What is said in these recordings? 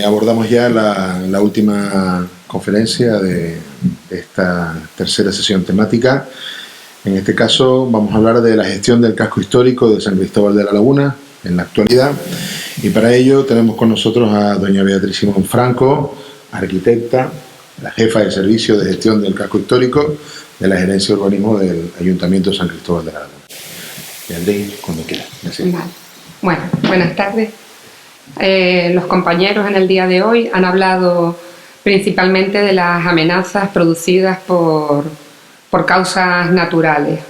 Abordamos ya la última conferencia de esta tercera sesión temática. En este caso vamos a hablar de la gestión del casco histórico de San Cristóbal de la Laguna en la actualidad, y para ello tenemos con nosotros a doña Beatriz Simón Franco, arquitecta, la jefa del Servicio de Gestión del Casco Histórico de la Gerencia de Urbanismo del Ayuntamiento de San Cristóbal de la Laguna. Beatriz, cuando quieras. Vale. Bueno, buenas tardes. Los compañeros en el día de hoy han hablado principalmente de las amenazas producidas por causas naturales.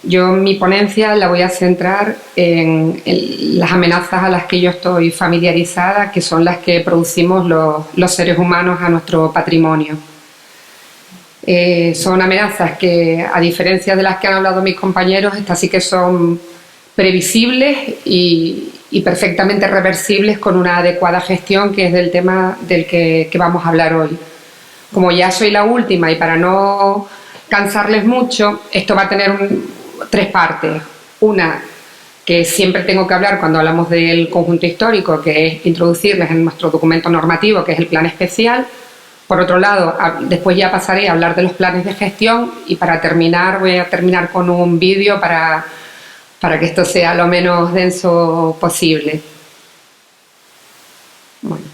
Yo mi ponencia la voy a centrar en las amenazas a las que yo estoy familiarizada, que son las que producimos los seres humanos a nuestro patrimonio. Son amenazas que, a diferencia de las que han hablado mis compañeros, estas sí que son previsibles y perfectamente reversibles con una adecuada gestión, que es del tema del que vamos a hablar hoy. Como ya soy la última y para no cansarles mucho, esto va a tener tres partes. Una, que siempre tengo que hablar cuando hablamos del conjunto histórico, que es introducirles en nuestro documento normativo, que es el plan especial. Por otro lado, después ya pasaré a hablar de los planes de gestión, y para terminar voy a terminar con un vídeo para que esto sea lo menos denso posible. Bueno,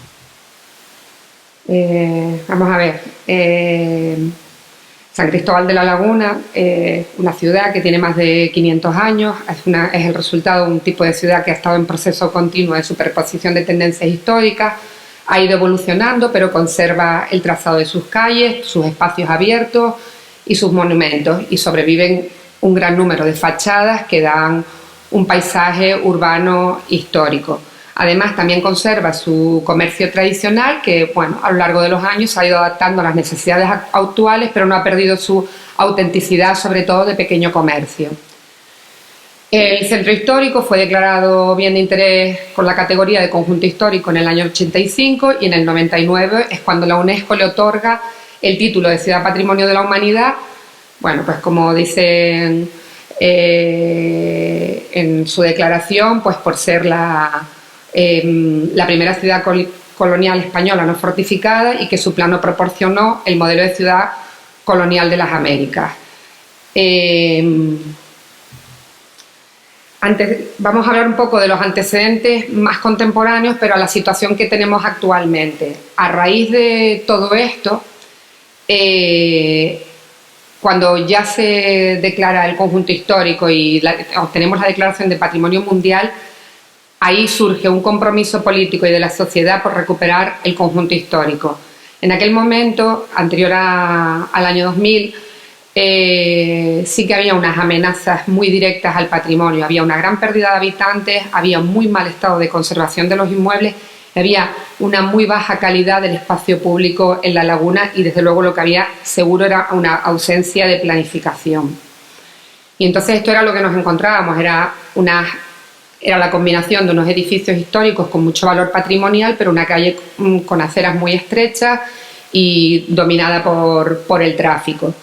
vamos a ver. San Cristóbal de la Laguna es una ciudad que tiene más de 500 años, es el resultado de un tipo de ciudad que ha estado en proceso continuo de superposición de tendencias históricas, ha ido evolucionando, pero conserva el trazado de sus calles, sus espacios abiertos y sus monumentos, y sobreviven un gran número de fachadas que dan un paisaje urbano histórico. Además, también conserva su comercio tradicional, que bueno, a lo largo de los años se ha ido adaptando a las necesidades actuales, pero no ha perdido su autenticidad, sobre todo de pequeño comercio. El centro histórico fue declarado bien de interés con la categoría de conjunto histórico en el año 85, y en el 99 es cuando la UNESCO le otorga el título de Ciudad Patrimonio de la Humanidad. Bueno, pues como dicen en su declaración, pues por ser la primera ciudad colonial española no fortificada, y que su plano proporcionó el modelo de ciudad colonial de las Américas. Vamos a hablar un poco de los antecedentes más contemporáneos, pero a la situación que tenemos actualmente. A raíz de todo esto, cuando ya se declara el conjunto histórico y obtenemos la declaración de Patrimonio Mundial, ahí surge un compromiso político y de la sociedad por recuperar el conjunto histórico. En aquel momento, anterior al año 2000, sí que había unas amenazas muy directas al patrimonio. Había una gran pérdida de habitantes, había un muy mal estado de conservación de los inmuebles, había una muy baja calidad del espacio público en la laguna, y desde luego lo que había seguro era una ausencia de planificación. Y entonces esto era lo que nos encontrábamos, era la combinación de unos edificios históricos con mucho valor patrimonial, pero una calle con aceras muy estrechas y dominada por el tráfico.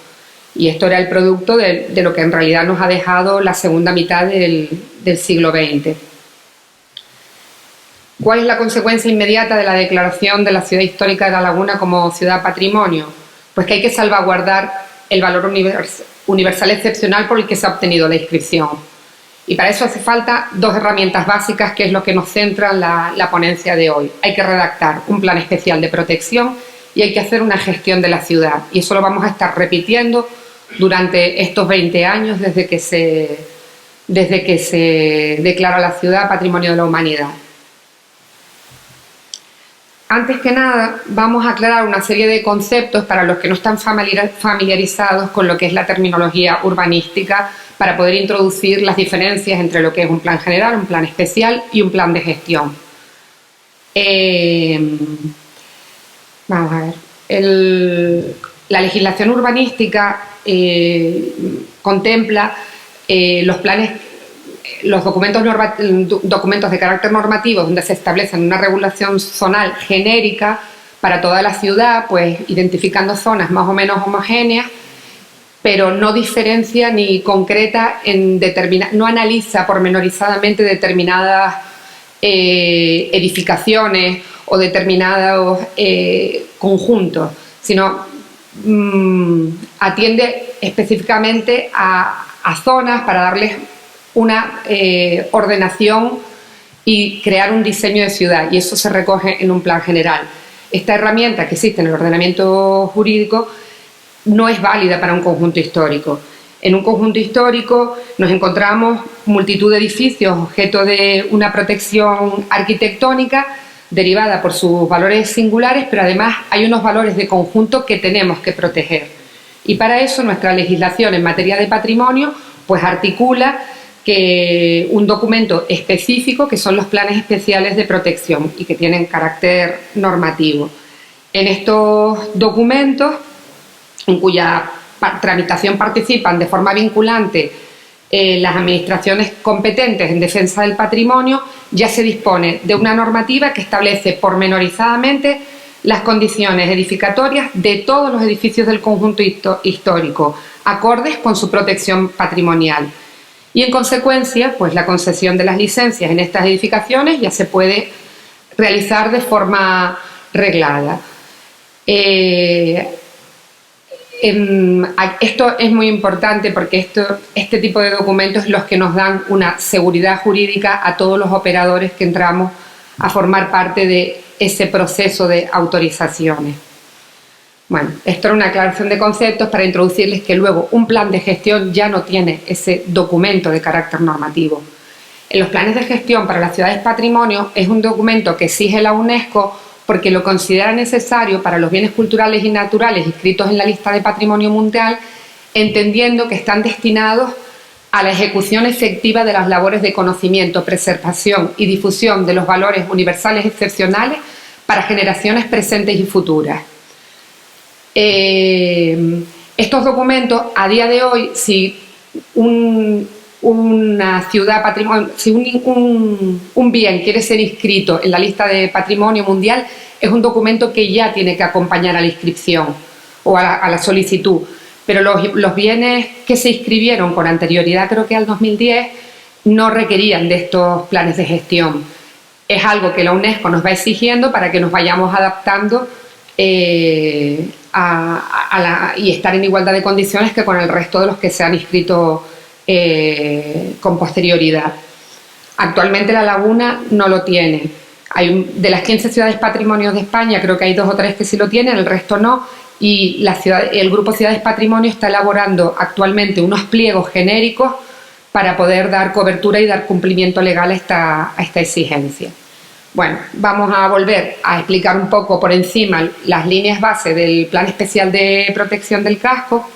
Y esto era el producto de lo que en realidad nos ha dejado la segunda mitad del siglo XX. ¿Cuál es la consecuencia inmediata de la declaración de la ciudad histórica de La Laguna como ciudad patrimonio? Pues que hay que salvaguardar el valor universal excepcional por el que se ha obtenido la inscripción. Y para eso hace falta dos herramientas básicas, que es lo que nos centra en la ponencia de hoy. Hay que redactar un plan especial de protección y hay que hacer una gestión de la ciudad. Y eso lo vamos a estar repitiendo durante estos 20 años desde que se declara la ciudad Patrimonio de la Humanidad. Antes que nada, vamos a aclarar una serie de conceptos para los que no están familiarizados con lo que es la terminología urbanística, para poder introducir las diferencias entre lo que es un plan general, un plan especial y un plan de gestión. Vamos a ver. La legislación urbanística contempla los documentos de carácter normativo, donde se establecen una regulación zonal genérica para toda la ciudad, pues identificando zonas más o menos homogéneas, pero no diferencia ni concreta no analiza pormenorizadamente determinadas edificaciones o determinados conjuntos, sino atiende específicamente a zonas para darles una ordenación y crear un diseño de ciudad, y eso se recoge en un plan general. Esta herramienta que existe en el ordenamiento jurídico no es válida para un conjunto histórico. En un conjunto histórico nos encontramos multitud de edificios objeto de una protección arquitectónica derivada por sus valores singulares, pero además hay unos valores de conjunto que tenemos que proteger. Y para eso nuestra legislación en materia de patrimonio pues articula que un documento específico, que son los planes especiales de protección y que tienen carácter normativo. En estos documentos, en cuya tramitación participan de forma vinculante las administraciones competentes en defensa del patrimonio, ya se dispone de una normativa que establece pormenorizadamente las condiciones edificatorias de todos los edificios del conjunto histórico, acordes con su protección patrimonial. Y en consecuencia, pues la concesión de las licencias en estas edificaciones ya se puede realizar de forma reglada. Esto es muy importante porque este tipo de documentos es los que nos dan una seguridad jurídica a todos los operadores que entramos a formar parte de ese proceso de autorizaciones. Bueno, esto era una aclaración de conceptos para introducirles que luego un plan de gestión ya no tiene ese documento de carácter normativo. En los planes de gestión para las ciudades patrimonio es un documento que exige la UNESCO porque lo considera necesario para los bienes culturales y naturales inscritos en la lista de patrimonio mundial, entendiendo que están destinados a la ejecución efectiva de las labores de conocimiento, preservación y difusión de los valores universales excepcionales para generaciones presentes y futuras. Estos documentos, a día de hoy, si una ciudad patrimonio, si un bien quiere ser inscrito en la lista de patrimonio mundial, es un documento que ya tiene que acompañar a la inscripción o a la solicitud. Pero los bienes que se inscribieron con anterioridad, creo que al 2010, no requerían de estos planes de gestión. Es algo que la UNESCO nos va exigiendo para que nos vayamos adaptando y estar en igualdad de condiciones que con el resto de los que se han inscrito con posterioridad. Actualmente La Laguna no lo tiene. De las 15 ciudades patrimonios de España, creo que hay 2 o 3 que sí lo tienen, el resto no, y el Grupo Ciudades Patrimonio está elaborando actualmente unos pliegos genéricos para poder dar cobertura y dar cumplimiento legal a esta exigencia. Bueno, vamos a volver a explicar un poco por encima las líneas base del Plan Especial de Protección del Casco.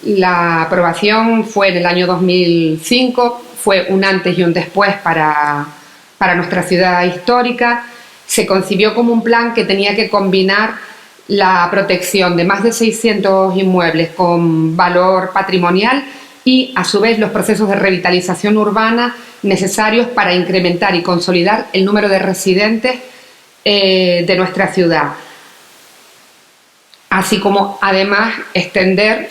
La aprobación fue en el año 2005, fue un antes y un después para nuestra ciudad histórica. Se concibió como un plan que tenía que combinar la protección de más de 600 inmuebles con valor patrimonial y, a su vez, los procesos de revitalización urbana necesarios para incrementar y consolidar el número de residentes de nuestra ciudad, así como, además, extender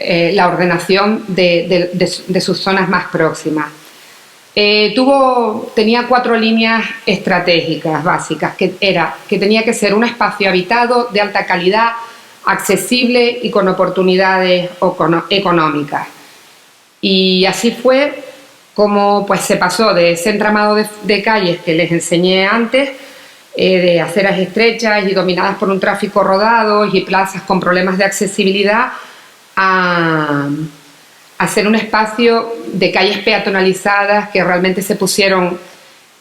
la ordenación de sus zonas más próximas. Tenía 4 líneas estratégicas básicas, que tenía que ser un espacio habitado de alta calidad, accesible y con oportunidades económicas. Y así fue como pues, se pasó de ese entramado de calles que les enseñé antes, de aceras estrechas y dominadas por un tráfico rodado y plazas con problemas de accesibilidad, a hacer un espacio de calles peatonalizadas que realmente se pusieron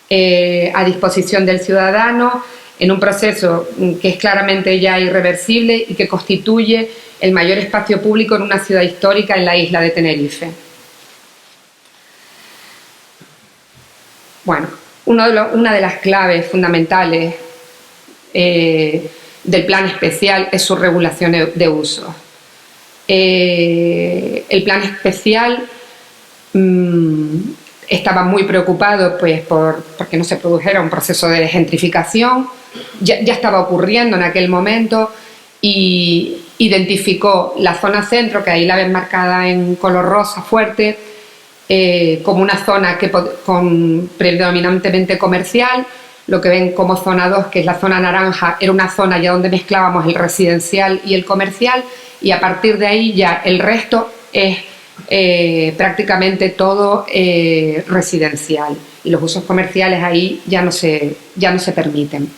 a disposición del ciudadano en un proceso que es claramente ya irreversible y que constituye el mayor espacio público en una ciudad histórica en la isla de Tenerife. Bueno, una de las claves fundamentales del plan especial es su regulación de uso. El plan especial estaba muy preocupado pues, porque no se produjera un proceso de gentrificación. Ya estaba ocurriendo en aquel momento y identificó la zona centro, que ahí la ven marcada en color rosa fuerte, como una zona predominantemente comercial. Lo que ven como zona 2, que es la zona naranja, era una zona ya donde mezclábamos el residencial y el comercial, y a partir de ahí ya el resto es prácticamente todo residencial, y los usos comerciales ahí ya no se permiten.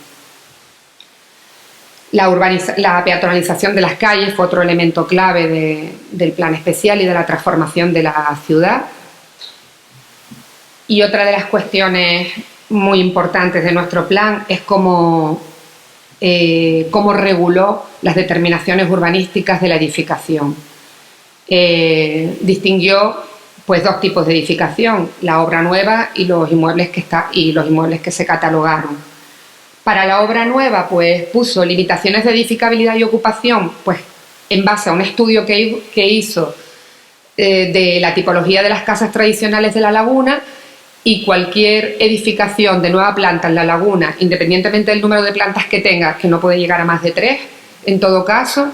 La peatonalización de las calles fue otro elemento clave del plan especial y de la transformación de la ciudad. Y otra de las cuestiones muy importantes de nuestro plan es cómo reguló las determinaciones urbanísticas de la edificación. Distinguió pues dos tipos de edificación, la obra nueva y los inmuebles que se catalogaron. Para la obra nueva pues puso limitaciones de edificabilidad y ocupación pues en base a un estudio que hizo de la tipología de las casas tradicionales de la laguna, y cualquier edificación de nueva planta en la laguna, independientemente del número de plantas que tenga, que no puede llegar a más de 3, en todo caso,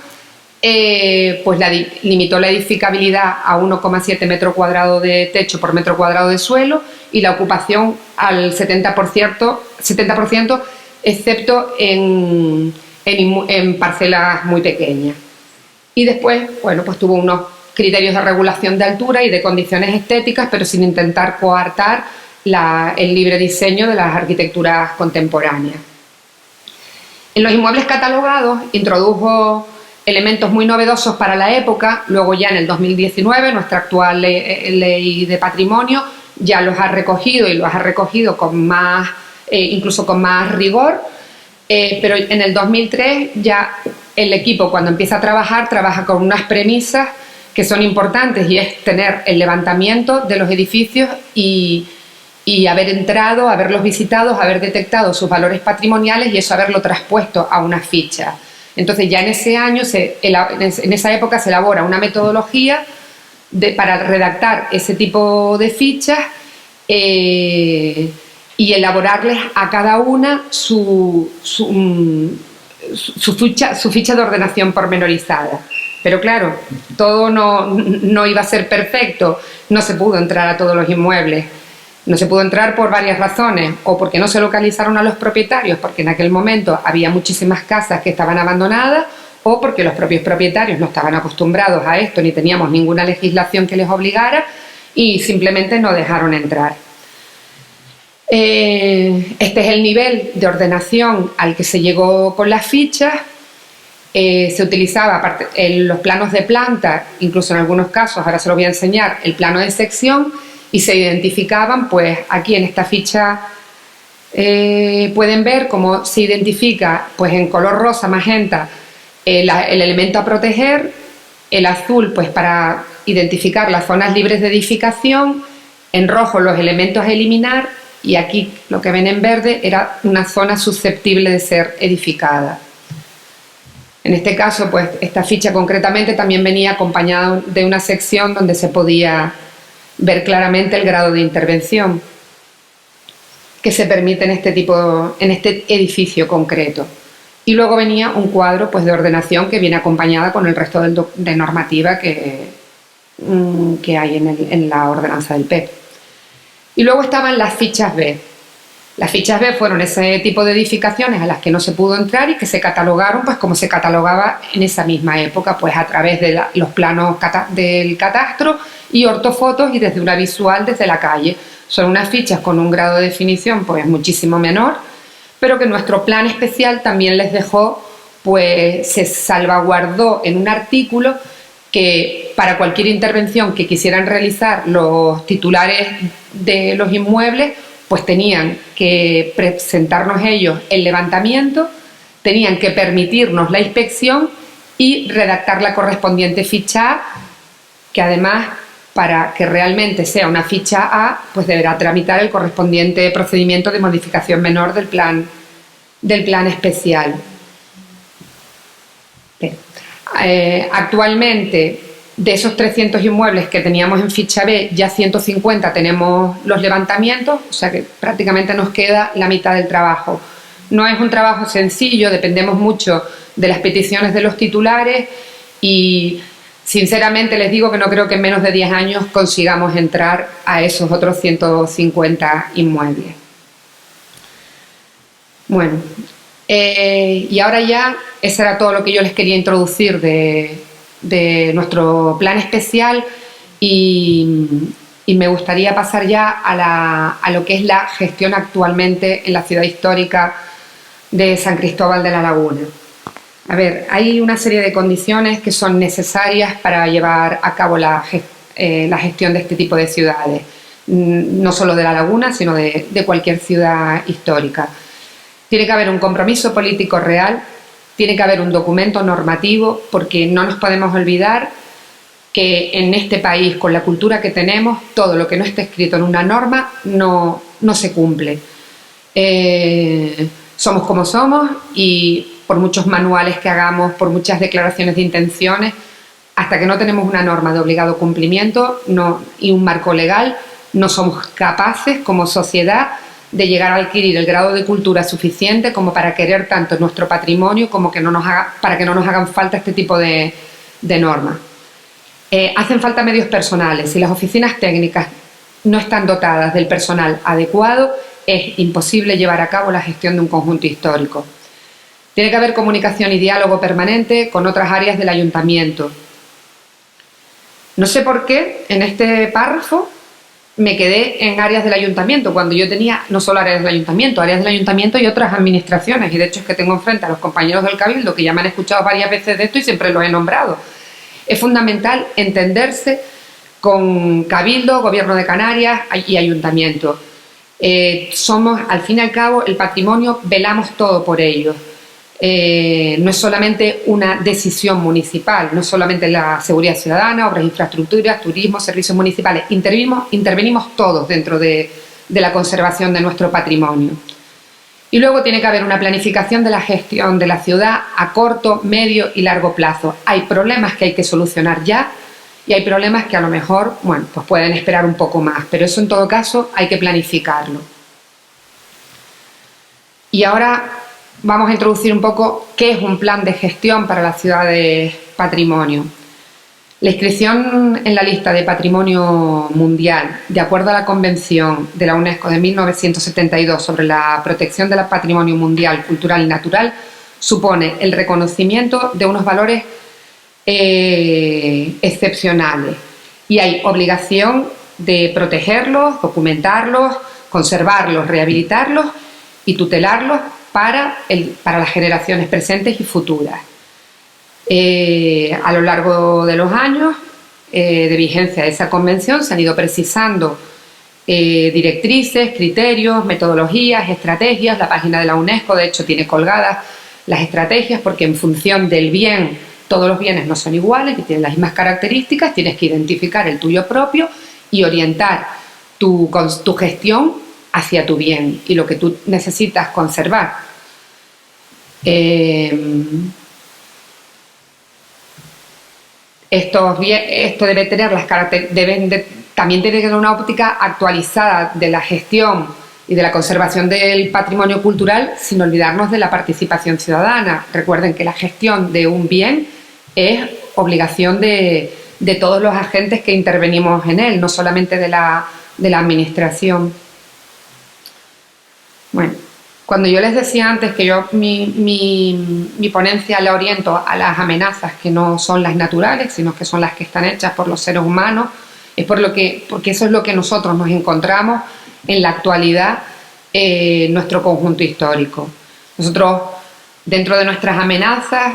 pues limitó la edificabilidad a 1,7 metros cuadrados de techo por metro cuadrado de suelo, y la ocupación al 70%, excepto en parcelas muy pequeñas. Y después, bueno, pues tuvo unos criterios de regulación de altura y de condiciones estéticas, pero sin intentar coartar el libre diseño de las arquitecturas contemporáneas. En los inmuebles catalogados introdujo elementos muy novedosos para la época. Luego ya en el 2019 nuestra actual ley de patrimonio ya los ha recogido, y los ha recogido con más, incluso con más rigor, pero en el 2003 ya el equipo, cuando empieza a trabaja con unas premisas que son importantes, y es tener el levantamiento de los edificios y haberlos visitado, haber detectado sus valores patrimoniales y eso haberlo traspuesto a una ficha. Entonces ya en ese año, en esa época se elabora una metodología para redactar ese tipo de fichas y elaborarles a cada una su ficha de ordenación pormenorizada. Pero claro, todo no iba a ser perfecto, no se pudo entrar a todos los inmuebles. No se pudo entrar por varias razones, o porque no se localizaron a los propietarios, porque en aquel momento había muchísimas casas que estaban abandonadas, o porque los propios propietarios no estaban acostumbrados a esto, ni teníamos ninguna legislación que les obligara, y simplemente no dejaron entrar. Este es el nivel de ordenación al que se llegó con las fichas. Se utilizaba en los planos de planta, incluso en algunos casos, ahora se los voy a enseñar, el plano de sección, y se identificaban, pues aquí en esta ficha pueden ver cómo se identifica pues en color rosa, magenta, el elemento a proteger, el azul pues para identificar las zonas libres de edificación, en rojo los elementos a eliminar, y aquí lo que ven en verde era una zona susceptible de ser edificada. En este caso, pues esta ficha concretamente también venía acompañada de una sección donde se podía ver claramente el grado de intervención que se permite en este edificio concreto. Y luego venía un cuadro pues de ordenación que viene acompañada con el resto de normativa que hay en la ordenanza del PEP. Y luego estaban las fichas B. Las fichas B fueron ese tipo de edificaciones a las que no se pudo entrar y que se catalogaron pues como se catalogaba en esa misma época, pues a través de los planos del catastro y ortofotos, y desde una visual desde la calle. Son unas fichas con un grado de definición pues muchísimo menor, pero que nuestro plan especial también les dejó, pues se salvaguardó en un artículo que para cualquier intervención que quisieran realizar los titulares de los inmuebles, pues tenían que presentarnos ellos el levantamiento, tenían que permitirnos la inspección y redactar la correspondiente ficha A, que además, para que realmente sea una ficha A, pues deberá tramitar el correspondiente procedimiento de modificación menor del plan especial. Bien. Actualmente, de esos 300 inmuebles que teníamos en ficha B, ya 150 tenemos los levantamientos, o sea que prácticamente nos queda la mitad del trabajo. No es un trabajo sencillo, dependemos mucho de las peticiones de los titulares, y Sinceramente les digo que no creo que en menos de 10 años consigamos entrar a esos otros 150 inmuebles. Bueno, y ahora ya, eso era todo lo que yo les quería introducir de nuestro plan especial y me gustaría pasar ya a lo que es la gestión actualmente en la ciudad histórica de San Cristóbal de la Laguna. A ver, hay una serie de condiciones que son necesarias para llevar a cabo la gestión de este tipo de ciudades, no solo de La Laguna, sino de cualquier ciudad histórica. Tiene que haber un compromiso político real, tiene que haber un documento normativo, porque no nos podemos olvidar que en este país, con la cultura que tenemos, todo lo que no esté escrito en una norma no se cumple. Somos como somos y por muchos manuales que hagamos, por muchas declaraciones de intenciones, hasta que no tenemos una norma de obligado cumplimiento y un marco legal, no somos capaces como sociedad de llegar a adquirir el grado de cultura suficiente como para querer tanto nuestro patrimonio como para que no nos hagan falta este tipo de normas. Hacen falta medios personales. Si las oficinas técnicas no están dotadas del personal adecuado, es imposible llevar a cabo la gestión de un conjunto histórico. Tiene que haber comunicación y diálogo permanente con otras áreas del ayuntamiento. No sé por qué en este párrafo me quedé en áreas del ayuntamiento, cuando yo tenía no solo áreas del ayuntamiento y otras administraciones, y de hecho es que tengo enfrente a los compañeros del Cabildo que ya me han escuchado varias veces de esto y siempre los he nombrado. Es fundamental entenderse con Cabildo, Gobierno de Canarias y ayuntamiento. Somos, al fin y al cabo, el patrimonio, velamos todo por ello. No es solamente una decisión municipal, no es solamente la seguridad ciudadana, obras de infraestructuras, turismo, servicios municipales. Intervenimos todos dentro de la conservación de nuestro patrimonio. Y luego tiene que haber una planificación de la gestión de la ciudad a corto, medio y largo plazo. Hay problemas que hay que solucionar ya y hay problemas que a lo mejor, bueno, pues pueden esperar un poco más, pero eso en todo caso hay que planificarlo. Y ahora vamos a introducir un poco qué es un plan de gestión para la ciudad de patrimonio. La inscripción en la lista de Patrimonio Mundial, de acuerdo a la Convención de la UNESCO de 1972 sobre la protección del patrimonio mundial, cultural y natural, supone el reconocimiento de unos valores excepcionales y hay obligación de protegerlos, documentarlos, conservarlos, rehabilitarlos y tutelarlos para las generaciones presentes y futuras. A lo largo de los años de vigencia de esa convención se han ido precisando directrices, criterios, metodologías, estrategias. La página de la UNESCO, de hecho, tiene colgadas las estrategias porque en función del bien, todos los bienes no son iguales y tienen las mismas características, tienes que identificar el tuyo propio y orientar tu gestión hacia tu bien y lo que tú necesitas conservar. Esto debe tener también tiene que tener una óptica actualizada de la gestión y de la conservación del patrimonio cultural, sin olvidarnos de la participación ciudadana. Recuerden que la gestión de un bien es obligación de todos los agentes que intervenimos en él, no solamente de la administración. Bueno, cuando yo les decía antes que yo mi ponencia la oriento a las amenazas que no son las naturales, sino que son las que están hechas por los seres humanos, es porque eso es lo que nosotros nos encontramos en la actualidad en nuestro conjunto histórico. Nosotros, dentro de nuestras amenazas,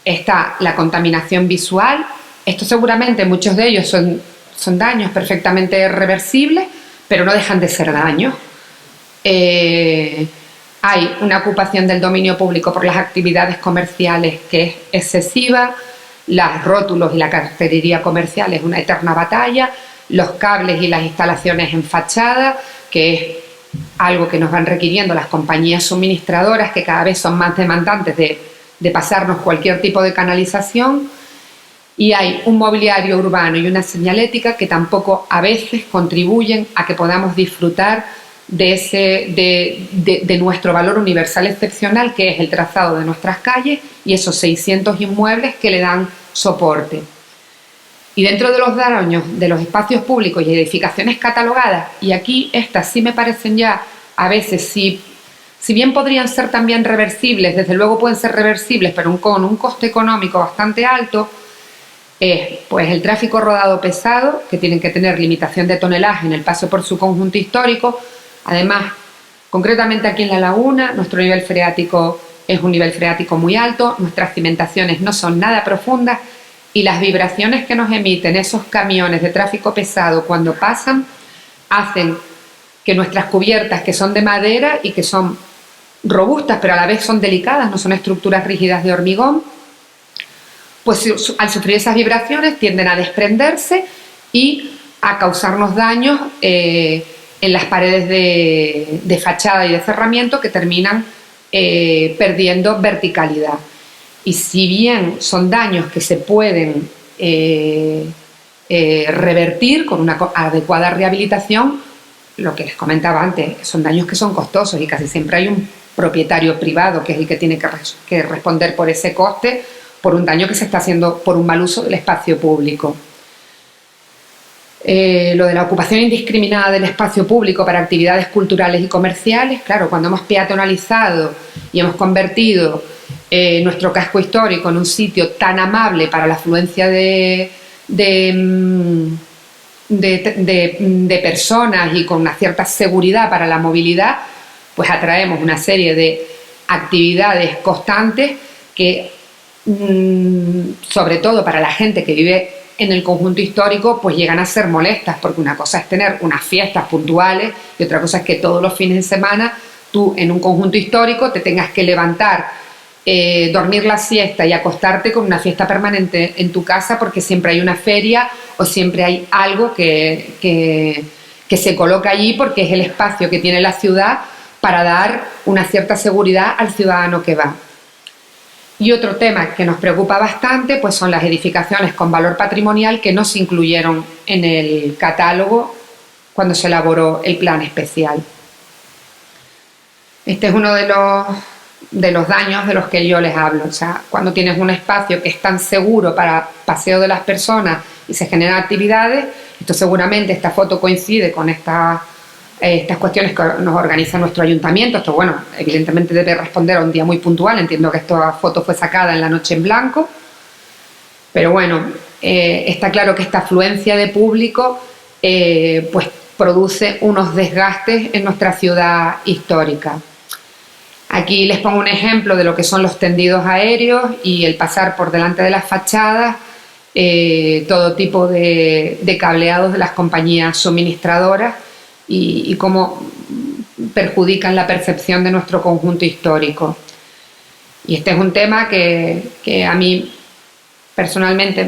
está la contaminación visual. Esto seguramente muchos de ellos son daños perfectamente reversibles, pero no dejan de ser daños. Hay una ocupación del dominio público por las actividades comerciales que es excesiva, los rótulos y la cartelería comercial es una eterna batalla, los cables y las instalaciones en fachada, que es algo que nos van requiriendo las compañías suministradoras, que cada vez son más demandantes de pasarnos cualquier tipo de canalización, y hay un mobiliario urbano y una señalética que tampoco a veces contribuyen a que podamos disfrutar de nuestro valor universal excepcional, que es el trazado de nuestras calles y esos 600 inmuebles que le dan soporte. Y dentro de los daños de los espacios públicos y edificaciones catalogadas, y aquí estas sí me parecen ya, a veces sí, si bien podrían ser también reversibles, desde luego pueden ser reversibles, pero con un coste económico bastante alto, es pues el tráfico rodado pesado, que tienen que tener limitación de tonelaje en el paso por su conjunto histórico. Además, concretamente aquí en La Laguna, nuestro nivel freático es un nivel freático muy alto, nuestras cimentaciones no son nada profundas, y las vibraciones que nos emiten esos camiones de tráfico pesado cuando pasan hacen que nuestras cubiertas, que son de madera y que son robustas pero a la vez son delicadas, no son estructuras rígidas de hormigón, pues al sufrir esas vibraciones tienden a desprenderse y a causarnos daños en las paredes de fachada y de cerramiento, que terminan perdiendo verticalidad. Y si bien son daños que se pueden revertir con una adecuada rehabilitación, lo que les comentaba antes, son daños que son costosos y casi siempre hay un propietario privado que es el que tiene que responder por ese coste, por un daño que se está haciendo por un mal uso del espacio público. Lo de la ocupación indiscriminada del espacio público para actividades culturales y comerciales, claro, cuando hemos peatonalizado y hemos convertido nuestro casco histórico en un sitio tan amable para la afluencia de personas y con una cierta seguridad para la movilidad, pues atraemos una serie de actividades constantes que, sobre todo para la gente que vive en el conjunto histórico, pues llegan a ser molestas, porque una cosa es tener unas fiestas puntuales y otra cosa es que todos los fines de semana tú en un conjunto histórico te tengas que levantar, dormir la siesta y acostarte con una fiesta permanente en tu casa, porque siempre hay una feria o siempre hay algo que se coloca allí, porque es el espacio que tiene la ciudad para dar una cierta seguridad al ciudadano que va. Y otro tema que nos preocupa bastante pues son las edificaciones con valor patrimonial que no se incluyeron en el catálogo cuando se elaboró el plan especial. Este es uno de los daños de los que yo les hablo. O sea, cuando tienes un espacio que es tan seguro para paseo de las personas y se generan actividades, esto seguramente, esta foto coincide con estas cuestiones que nos organiza nuestro ayuntamiento. Esto, bueno, evidentemente debe responder a un día muy puntual. Entiendo que esta foto fue sacada en la noche en blanco, pero bueno, está claro que esta afluencia de público pues produce unos desgastes en nuestra ciudad histórica. Aquí les pongo un ejemplo de lo que son los tendidos aéreos y el pasar por delante de las fachadas, todo tipo de cableados de las compañías suministradoras, y cómo perjudican la percepción de nuestro conjunto histórico. Y este es un tema que a mí personalmente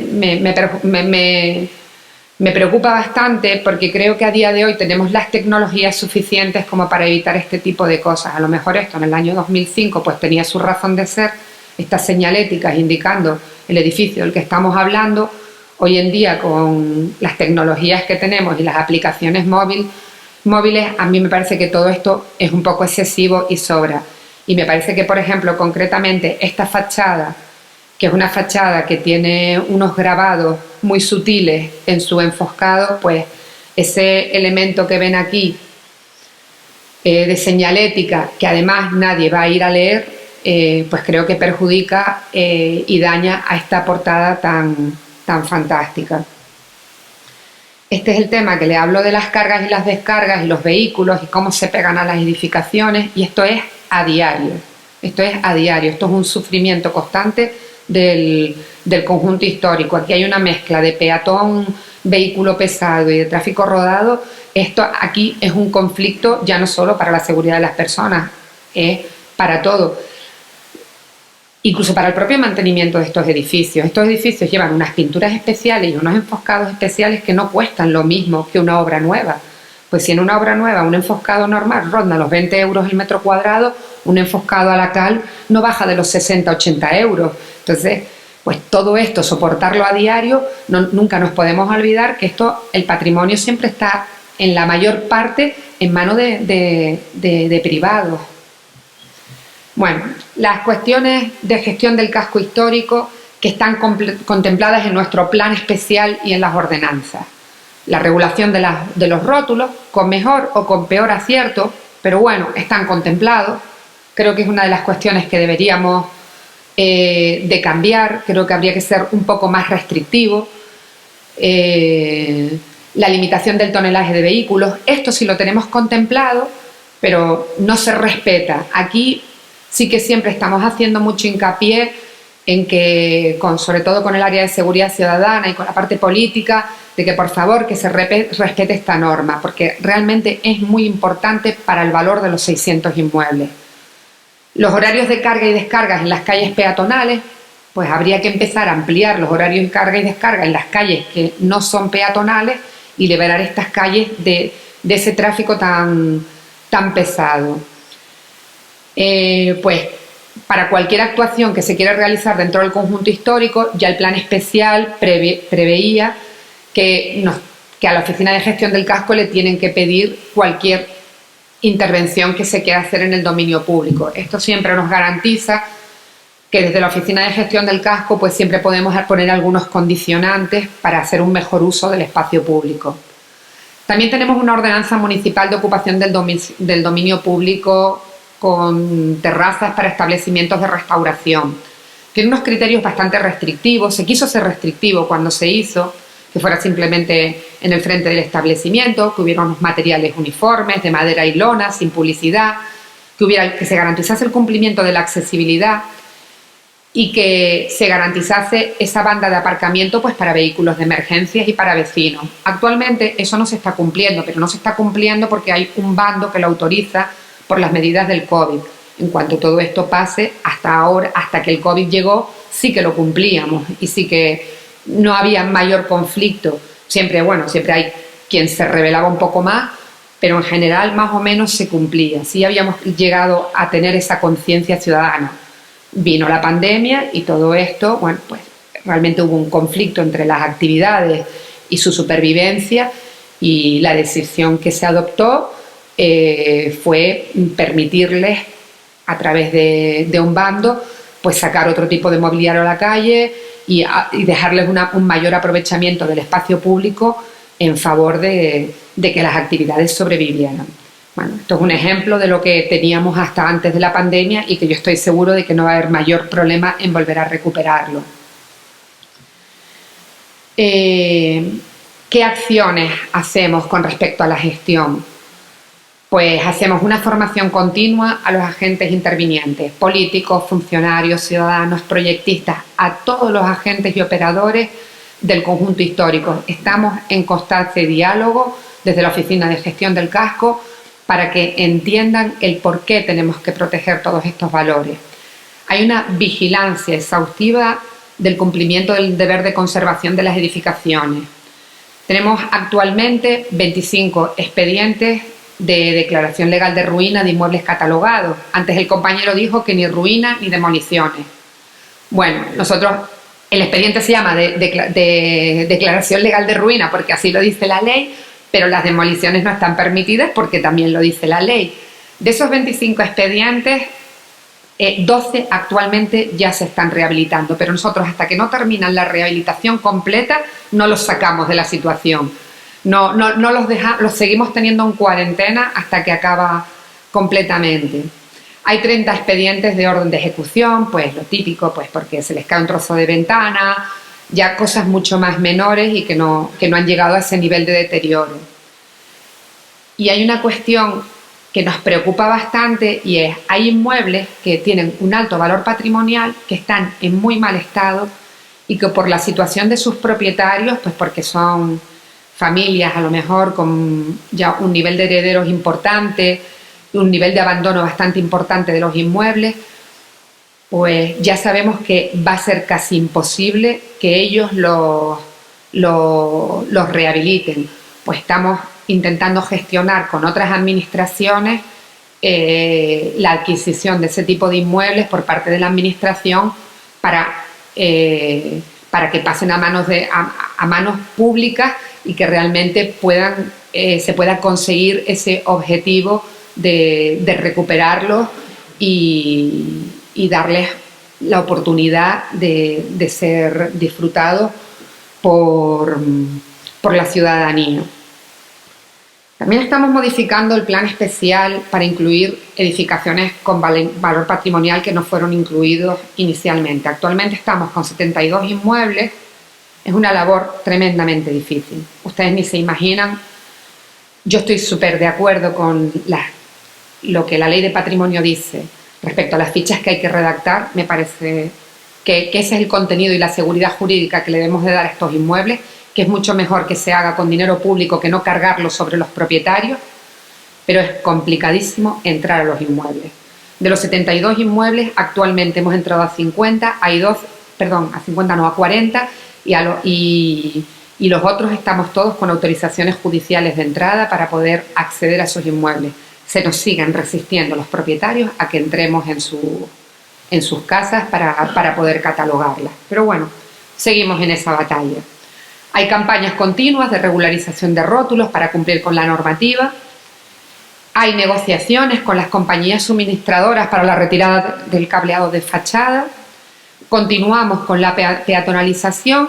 me preocupa bastante, porque creo que a día de hoy tenemos las tecnologías suficientes como para evitar este tipo de cosas. A lo mejor esto en el año 2005 pues tenía su razón de ser, estas señaléticas indicando el edificio del que estamos hablando. Hoy en día, con las tecnologías que tenemos y las aplicaciones móviles, a mí me parece que todo esto es un poco excesivo y sobra. Y me parece que, por ejemplo, concretamente esta fachada, que es una fachada que tiene unos grabados muy sutiles en su enfoscado, pues ese elemento que ven aquí de señalética, que además nadie va a ir a leer, pues creo que perjudica y daña a esta portada tan fantástica. Este es el tema que le hablo de las cargas y las descargas y los vehículos y cómo se pegan a las edificaciones, y esto es a diario. Esto es un sufrimiento constante del conjunto histórico. Aquí hay una mezcla de peatón, vehículo pesado y de tráfico rodado. Esto aquí es un conflicto ya no solo para la seguridad de las personas, es para todo. Incluso para el propio mantenimiento de estos edificios. Estos edificios llevan unas pinturas especiales y unos enfoscados especiales que no cuestan lo mismo que una obra nueva. Pues si en una obra nueva un enfoscado normal ronda los 20 euros el metro cuadrado, un enfoscado a la cal no baja de los 60-80 euros. Entonces, pues todo esto, soportarlo a diario, nunca nos podemos olvidar que el patrimonio siempre está en la mayor parte en manos de privados. Bueno, las cuestiones de gestión del casco histórico que están contempladas en nuestro plan especial y en las ordenanzas. La regulación de los rótulos, con mejor o con peor acierto, pero bueno, están contemplados. Creo que es una de las cuestiones que deberíamos de cambiar. Creo que habría que ser un poco más restrictivo. La limitación del tonelaje de vehículos, esto sí lo tenemos contemplado, pero no se respeta. Aquí sí que siempre estamos haciendo mucho hincapié en que, sobre todo con el área de seguridad ciudadana y con la parte política, de que por favor que se respete esta norma, porque realmente es muy importante para el valor de los 600 inmuebles. Los horarios de carga y descargas en las calles peatonales, pues habría que empezar a ampliar los horarios de carga y descarga en las calles que no son peatonales y liberar estas calles de ese tráfico tan pesado. Pues para cualquier actuación que se quiera realizar dentro del conjunto histórico, ya el plan especial preveía que a la Oficina de Gestión del Casco le tienen que pedir cualquier intervención que se quiera hacer en el dominio público. Esto siempre nos garantiza que desde la Oficina de Gestión del Casco pues siempre podemos poner algunos condicionantes para hacer un mejor uso del espacio público. También tenemos una ordenanza municipal de ocupación del dominio público con terrazas para establecimientos de restauración. Tiene unos criterios bastante restrictivos. Se quiso ser restrictivo cuando se hizo, que fuera simplemente en el frente del establecimiento, que hubiera unos materiales uniformes de madera y lona, sin publicidad, que se garantizase el cumplimiento de la accesibilidad y que se garantizase esa banda de aparcamiento pues para vehículos de emergencias y para vecinos. Actualmente eso no se está cumpliendo, pero no se está cumpliendo porque hay un bando que lo autoriza por las medidas del COVID. En cuanto todo esto pase, hasta que el COVID llegó, sí que lo cumplíamos y sí que no había mayor conflicto. Siempre hay quien se rebelaba un poco más, pero en general más o menos se cumplía. Sí habíamos llegado a tener esa conciencia ciudadana. Vino la pandemia y todo esto, pues realmente hubo un conflicto entre las actividades y su supervivencia, y la decisión que se adoptó fue permitirles, a través de un bando, pues sacar otro tipo de mobiliario a la calle y dejarles un mayor aprovechamiento del espacio público en favor de que las actividades sobrevivieran. Bueno, esto es un ejemplo de lo que teníamos hasta antes de la pandemia y que yo estoy seguro de que no va a haber mayor problema en volver a recuperarlo. ¿Qué acciones hacemos con respecto a la gestión? Pues hacemos una formación continua a los agentes intervinientes, políticos, funcionarios, ciudadanos, proyectistas, a todos los agentes y operadores del conjunto histórico. Estamos en constante diálogo desde la Oficina de Gestión del Casco para que entiendan el por qué tenemos que proteger todos estos valores. Hay una vigilancia exhaustiva del cumplimiento del deber de conservación de las edificaciones. Tenemos actualmente 25 expedientes de declaración legal de ruina de inmuebles catalogados. Antes el compañero dijo que ni ruina ni demoliciones. Bueno, el expediente se llama de declaración legal de ruina porque así lo dice la ley, pero las demoliciones no están permitidas porque también lo dice la ley. De esos 25 expedientes, 12 actualmente ya se están rehabilitando, pero nosotros hasta que no terminan la rehabilitación completa no los sacamos de la situación. No los seguimos teniendo en cuarentena hasta que acaba completamente. Hay 30 expedientes de orden de ejecución, pues lo típico, pues porque se les cae un trozo de ventana, ya cosas mucho más menores y que no han llegado a ese nivel de deterioro. Y hay una cuestión que nos preocupa bastante y es, hay inmuebles que tienen un alto valor patrimonial, que están en muy mal estado y que por la situación de sus propietarios, pues porque son familias a lo mejor con ya un nivel de herederos importante, un nivel de abandono bastante importante de los inmuebles, pues ya sabemos que va a ser casi imposible que ellos los rehabiliten. Pues estamos intentando gestionar con otras administraciones la adquisición de ese tipo de inmuebles por parte de la administración para que pasen a manos públicas y que realmente se pueda conseguir ese objetivo de recuperarlos y darles la oportunidad de ser disfrutados por la ciudadanía. También estamos modificando el plan especial para incluir edificaciones con valor patrimonial que no fueron incluidos inicialmente. Actualmente estamos con 72 inmuebles. Es una labor tremendamente difícil. Ustedes ni se imaginan. Yo estoy súper de acuerdo con lo que la Ley de Patrimonio dice respecto a las fichas que hay que redactar. Me parece que ese es el contenido y la seguridad jurídica que le debemos de dar a estos inmuebles, que es mucho mejor que se haga con dinero público que no cargarlo sobre los propietarios, pero es complicadísimo entrar a los inmuebles. De los 72 inmuebles, actualmente hemos entrado a 50, a 40, y los otros estamos todos con autorizaciones judiciales de entrada para poder acceder a esos inmuebles. Se nos siguen resistiendo los propietarios a que entremos en sus casas para poder catalogarlas. Pero bueno, seguimos en esa batalla. Hay campañas continuas de regularización de rótulos para cumplir con la normativa. Hay negociaciones con las compañías suministradoras para la retirada del cableado de fachada. Continuamos con la peatonalización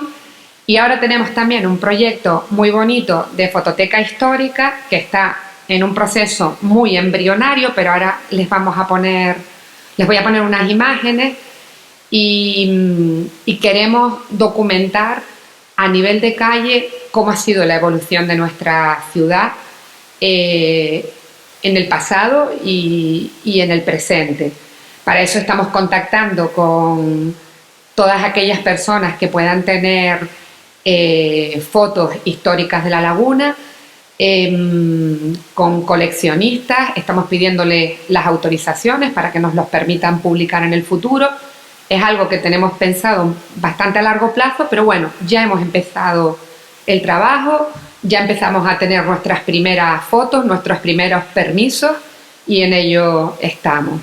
y ahora tenemos también un proyecto muy bonito de fototeca histórica que está en un proceso muy embrionario, pero ahora les voy a poner unas imágenes y queremos documentar a nivel de calle cómo ha sido la evolución de nuestra ciudad en el pasado y en el presente. Para eso estamos contactando con todas aquellas personas que puedan tener fotos históricas de la laguna, con coleccionistas. Estamos pidiéndole las autorizaciones para que nos los permitan publicar en el futuro. Es algo que tenemos pensado bastante a largo plazo, pero bueno, ya hemos empezado el trabajo, ya empezamos a tener nuestras primeras fotos, nuestros primeros permisos y en ello estamos.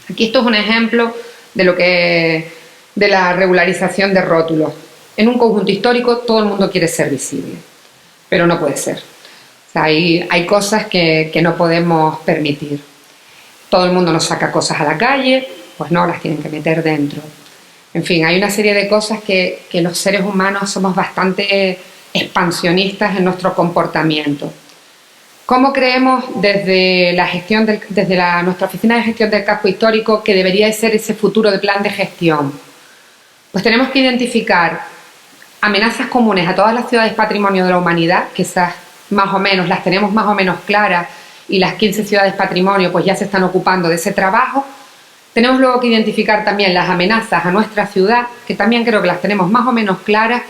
Aquí esto es un ejemplo de la regularización de rótulos. En un conjunto histórico todo el mundo quiere ser visible, pero no puede ser. O sea, hay cosas que no podemos permitir. Todo el mundo nos saca cosas a la calle, pues no, las tienen que meter dentro. En fin, hay una serie de cosas que los seres humanos somos bastante expansionistas en nuestro comportamiento. ¿Cómo creemos desde nuestra oficina de gestión del casco histórico que debería de ser ese futuro de plan de gestión? Pues tenemos que identificar amenazas comunes a todas las ciudades patrimonio de la humanidad, que esas más o menos las tenemos más o menos claras y las 15 ciudades patrimonio pues ya se están ocupando de ese trabajo. Tenemos luego que identificar también las amenazas a nuestra ciudad, que también creo que las tenemos más o menos claras,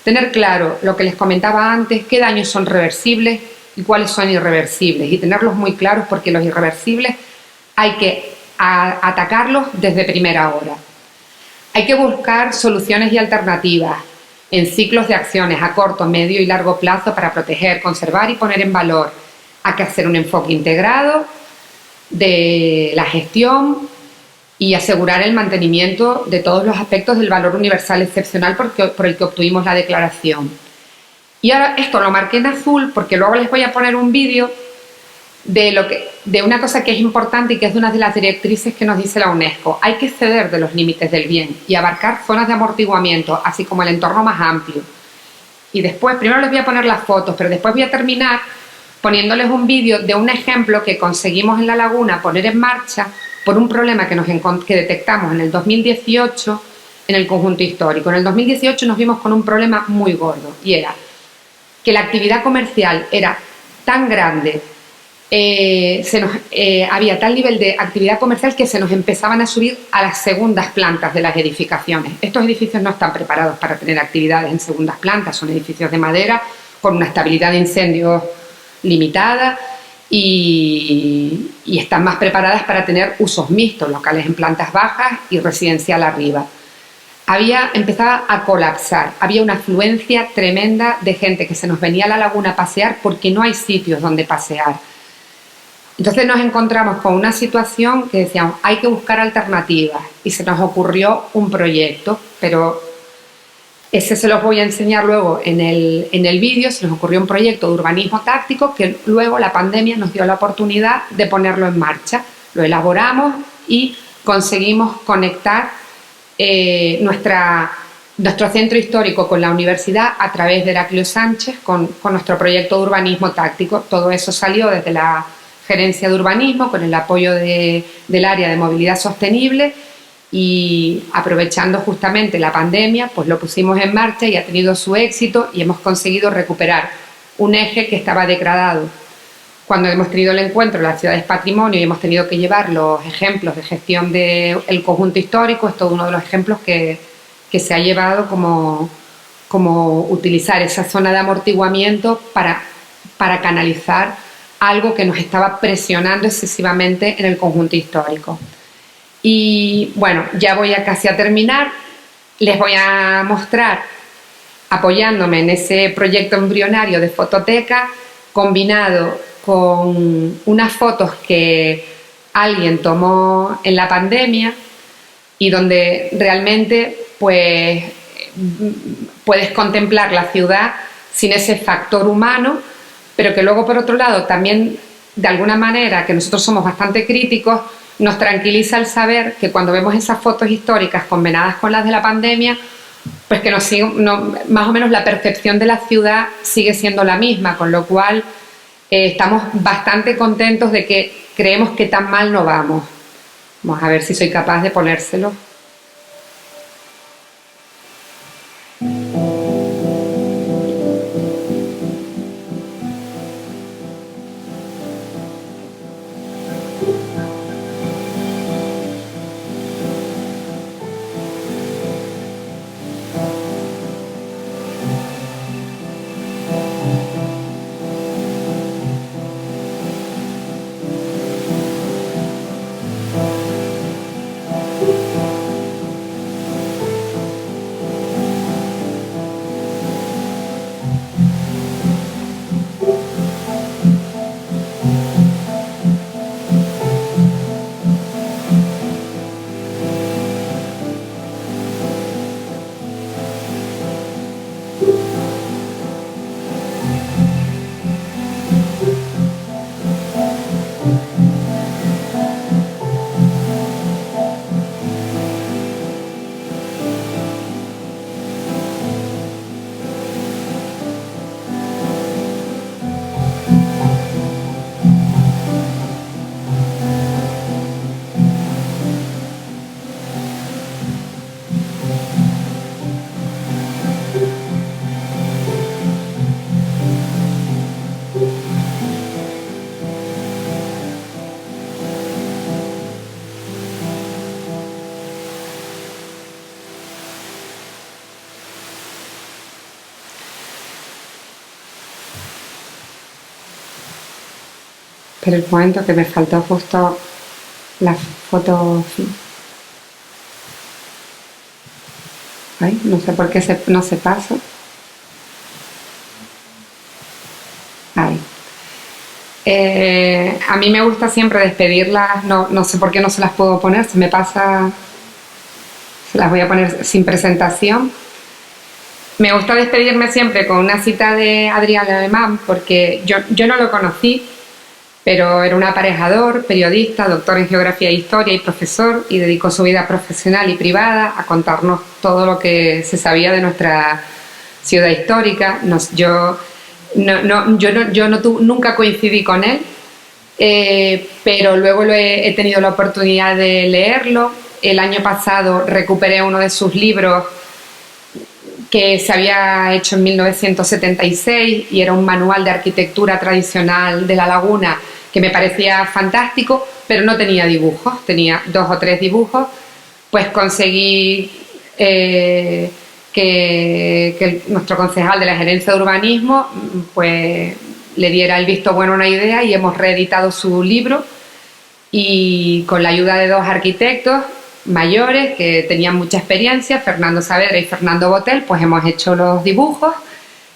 tener claro lo que les comentaba antes, qué daños son reversibles y cuáles son irreversibles, y tenerlos muy claros porque los irreversibles hay que atacarlos desde primera hora. Hay que buscar soluciones y alternativas en ciclos de acciones a corto, medio y largo plazo para proteger, conservar y poner en valor. Hay que hacer un enfoque integrado de la gestión y asegurar el mantenimiento de todos los aspectos del valor universal excepcional por el que obtuvimos la declaración. Y ahora esto lo marqué en azul porque luego les voy a poner un vídeo de una cosa que es importante y que es de una de las directrices que nos dice la UNESCO. Hay que ceder de los límites del bien y abarcar zonas de amortiguamiento, así como el entorno más amplio. Y después, primero les voy a poner las fotos, pero después voy a terminar poniéndoles un vídeo de un ejemplo que conseguimos en la laguna poner en marcha por un problema que detectamos en el 2018 en el conjunto histórico. En el 2018 nos vimos con un problema muy gordo y era que la actividad comercial era tan grande, había tal nivel de actividad comercial que se nos empezaban a subir a las segundas plantas de las edificaciones. Estos edificios no están preparados para tener actividades en segundas plantas, son edificios de madera con una estabilidad de incendios limitada y están más preparadas para tener usos mixtos, locales en plantas bajas y residencial arriba. Empezaba a colapsar, había una afluencia tremenda de gente que se nos venía a la laguna a pasear porque no hay sitios donde pasear. Entonces nos encontramos con una situación que decíamos, hay que buscar alternativas y se nos ocurrió un proyecto, pero ese se los voy a enseñar luego en el vídeo. Se nos ocurrió un proyecto de urbanismo táctico que luego la pandemia nos dio la oportunidad de ponerlo en marcha. Lo elaboramos y conseguimos conectar nuestro centro histórico con la universidad a través de Heraclio Sánchez con nuestro proyecto de urbanismo táctico. Todo eso salió desde la Gerencia de Urbanismo con el apoyo del área de movilidad sostenible, y aprovechando justamente la pandemia, pues lo pusimos en marcha y ha tenido su éxito y hemos conseguido recuperar un eje que estaba degradado. Cuando hemos tenido el encuentro de las ciudades patrimonio y hemos tenido que llevar los ejemplos de gestión del conjunto histórico, es todo uno de los ejemplos que se ha llevado como utilizar esa zona de amortiguamiento para canalizar algo que nos estaba presionando excesivamente en el conjunto histórico. Y bueno, ya voy casi a terminar. Les voy a mostrar, apoyándome en ese proyecto embrionario de fototeca, combinado con unas fotos que alguien tomó en la pandemia y donde realmente pues puedes contemplar la ciudad sin ese factor humano, pero que luego por otro lado también de alguna manera, que nosotros somos bastante críticos, nos tranquiliza el saber que cuando vemos esas fotos históricas combinadas con las de la pandemia, pues que más o menos la percepción de la ciudad sigue siendo la misma, con lo cual estamos bastante contentos de que creemos que tan mal no vamos. Vamos a ver si soy capaz de ponérselo. Pero el momento que me faltó justo la foto. Ay, no sé por qué no se pasa. Ahí. A mí me gusta siempre despedirlas, no sé por qué no se las puedo poner, se me pasa, se las voy a poner sin presentación. Me gusta despedirme siempre con una cita de Adrián Alemán, porque yo no lo conocí, pero era un aparejador, periodista, doctor en geografía e historia y profesor, y dedicó su vida profesional y privada a contarnos todo lo que se sabía de nuestra ciudad histórica. Yo nunca coincidí con él, pero luego he tenido la oportunidad de leerlo. El año pasado recuperé uno de sus libros que se había hecho en 1976 y era un manual de arquitectura tradicional de La Laguna que me parecía fantástico, pero no tenía dibujos, tenía 2 o 3 dibujos. Pues conseguí que nuestro concejal de la Gerencia de Urbanismo pues le diera el visto bueno a una idea, y hemos reeditado su libro, y con la ayuda de 2 arquitectos mayores que tenían mucha experiencia, Fernando Saavedra y Fernando Botel, pues hemos hecho los dibujos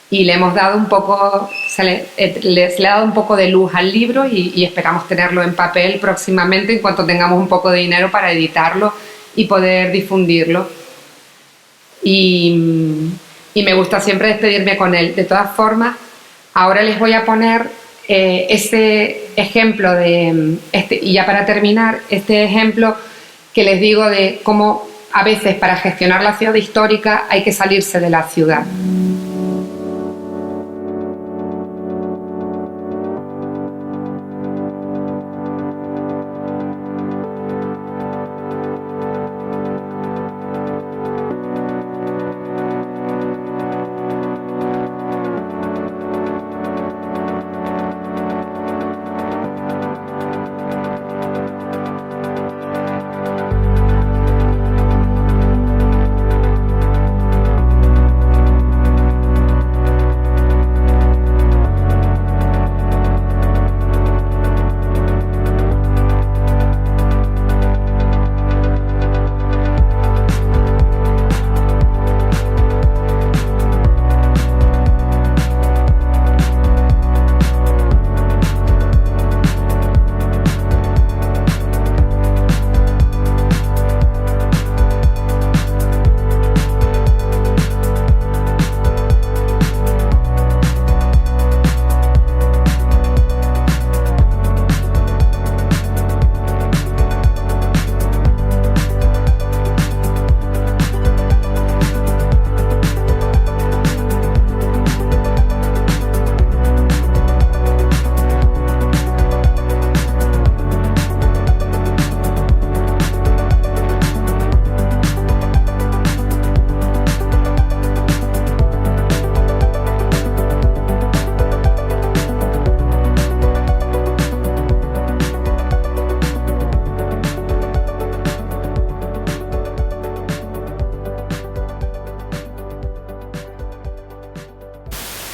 y le hemos dado un poco, le ha dado un poco de luz al libro, y esperamos tenerlo en papel próximamente en cuanto tengamos un poco de dinero para editarlo y poder difundirlo. Y me gusta siempre despedirme con él. De todas formas, ahora les voy a poner este ejemplo y ya para terminar, este ejemplo que les digo de cómo a veces para gestionar la ciudad histórica hay que salirse de la ciudad.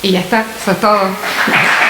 Y ya está, eso es todo.